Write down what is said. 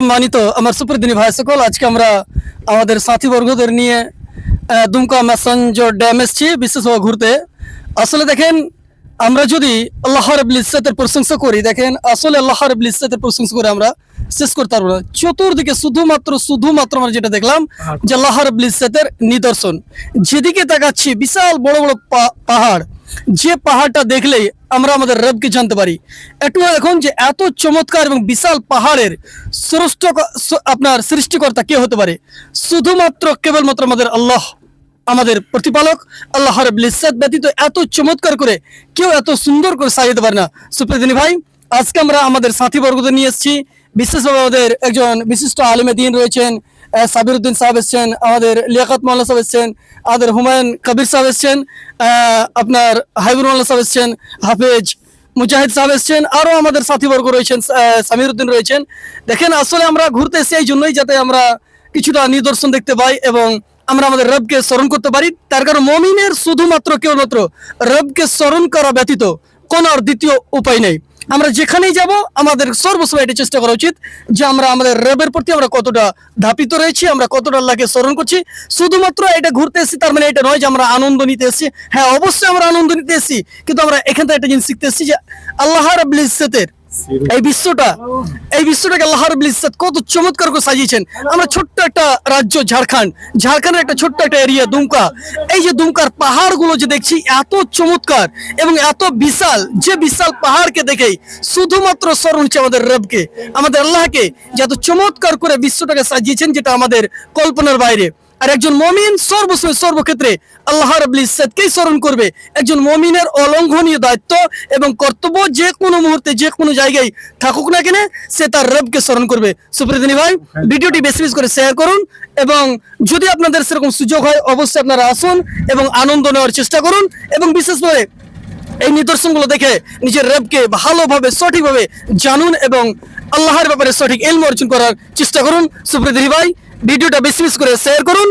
সম্মানিত আমার সুপ্রদিনী ভাই সকল, আজকে আমরা আমাদের সাথীবর্গদের নিয়ে দুমকা ম্যাসেঞ্জার ড্যাম এসেছি বিশেষভাবে ঘুরতে। আসলে দেখেন, আমরা যদি আল্লাহ রাব্বুল ইজ্জতের প্রশংসা করি, দেখেন আসলে আল্লাহ রাব্বুল ইজ্জতের প্রশংসা করে আমরা শেষ করতে পারবো না। চতুর্দিকে শুধুমাত্র আমরা যেটা দেখলাম যে আল্লাহ রাব্বুল ইজ্জতের নিদর্শন। যেদিকে তাকাচ্ছি বিশাল বড় বড় পাহাড়, যে পাহাড়টা দেখলেই আমরা আমাদের রবকে জানতে পারি। একটু এখন যে এত চমৎকার এবং বিশাল পাহাড়ের স্রষ্ট আপনার সৃষ্টিকর্তা কে হতে পারে? শুধুমাত্র কেবলমাত্র আমাদের আল্লাহ, আমাদের প্রতিপালক আল্লাহ রাব্বুল ইজ্জত ব্যতীত এত চমৎকার করে কেউ এত সুন্দর করে সাজাতে পারে না। সুপ্রদিনী ভাই, আজকে আমরা আমাদের সাথীবর্গদের নিয়ে এসেছি। বিশেষভাবে আমাদের একজন বিশিষ্ট আলেমে দ্বীন রয়েছেন, সাবিরউদ্দিন সাহেব এসছেন, আমাদের লিয়াকত মোল্লা সাহেব এসছেন, আমাদের হুমায়ুন কবির সাহেব এসছেন, আপনার হাবিবুর মোল্লা সাহেব এসছেন, হাফেজ মুজাহিদ সাহেব এসছেন, আরও আমাদের সাথীবর্গ রয়েছেন, সামিরউদ্দিন রয়েছেন। দেখেন, আসলে আমরা ঘুরতে এসেছি এই জন্যই যাতে আমরা কিছুটা নিদর্শন দেখতে পাই এবং আমরা আমাদের রবকে স্মরণ করতে পারি। তার কারণ মমিনের শুধুমাত্র কেবলমাত্র রবকে স্মরণ করা ব্যতীত কোনো আর দ্বিতীয় উপায় নেই। আমরা যেখানেই যাব আমাদের সর্বসময় এটা চেষ্টা করা উচিত যে আমরা আমাদের রবের প্রতি আমরা কতটা ধাপিত রয়েছি, আমরা কতটা আল্লাহকে স্মরণ করছি। শুধুমাত্র এটা ঘুরতে এসেছি তার মানে এটা নয় যে আমরা আনন্দ নিতে এসেছি। হ্যাঁ, অবশ্যই আমরা আনন্দ নিতে এসেছি, কিন্তু আমরা এখান থেকে একটা জিনিস শিখতে এসেছি যে আল্লাহ রাব্বুল ইজ্জতের এই বিশ্বটাকে আল্লাহ রাব্বুল ইজ্জত কত চমৎকার করে সাজিয়েছেন। আমরা ছোট্ট একটা রাজ্য ঝাড়খণ্ডের একটা ছোট্ট একটা এরিয়া দুমকা, এই যে দুমকার পাহাড়গুলো যে দেখছি এত চমৎকার এবং এত বিশাল, যে বিশাল পাহাড়কে দেখেই শুধুমাত্র স্মরণ হচ্ছে আমাদের রবকে, আমাদের আল্লাহকে, যে এত চমৎকার করে বিশ্বটাকে সাজিয়েছেন যেটা আমাদের কল্পনার বাইরে। আর একজন মমিন সর্বসময় সর্বক্ষেত্রে আল্লাহ রাব্বুল ইজ্জতকেই স্মরণ করবে। একজন মমিনের অলঙ্ঘনীয় দায়িত্ব এবং কর্তব্য, যে কোনো মুহূর্তে যে কোনো জায়গায় থাকুক না কেন, সে তার রবকে স্মরণ করবে। সুপ্রদিনী ভাই, ভিডিওটি বেশি বেশি করে শেয়ার করুন এবং যদি আপনাদের সেরকম সুযোগ হয় অবশ্যই আপনারা আসুন এবং আনন্দ নেওয়ার চেষ্টা করুন এবং বিশেষ করে এই নিদর্শনগুলো দেখে নিজের রবকে ভালোভাবে সঠিকভাবে জানুন এবং আল্লাহর ব্যাপারে সঠিক ইলম অর্জন করার চেষ্টা করুন। সুপ্রদিনী ভাই, ভিডিওটা বেশি বেশি করে শেয়ার করুন।